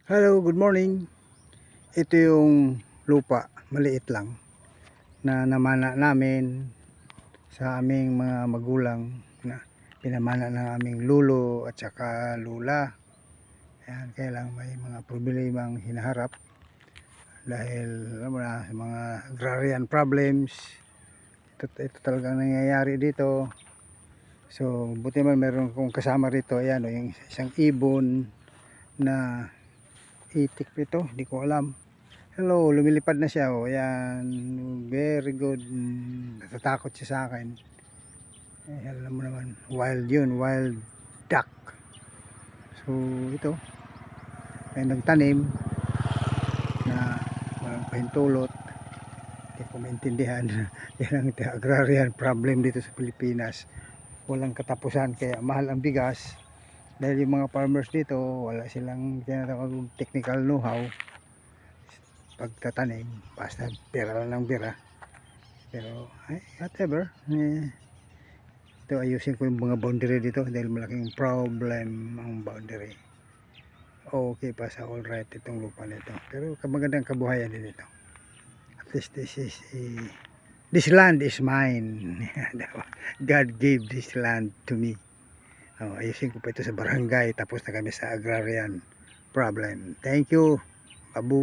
Hello, good morning. Ito yung lupa, maliit lang, na namana namin sa aming mga magulang na pinamana ng aming lulo at saka lula. Ayan, kaya lang may mga problemang hinaharap dahil alam mo na, mga agrarian problems. Ito talagang nangyayari dito. So, buti man meron kong kasama rito. Ayan, yung isang ibon na itik ito, hindi ko alam. Hello, lumilipad na siya. Oh, ayan, very good. Natatakot siya sa akin. Alam mo naman, wild yun, wild duck. So, ito, ay nagtanim na walang pahintulot. Hindi ko maintindihan. Yan ang agrarian problem dito sa Pilipinas. Walang katapusan, kaya mahal ang bigas. Dahil yung mga farmers dito, wala silang tinatawag technical know-how pagtatanim, basta bira lang ng bira. Pero whatever, ito ayusin ko yung mga boundary dito dahil malaking problem ang boundary. Okay pa sa alright itong lupa nito, pero magandang kabuhayan din ito. At least this land is mine. God gave this land to me. Ayusin ko pa ito sa barangay, tapos na kami sa agrarian problem. Thank you, Babu.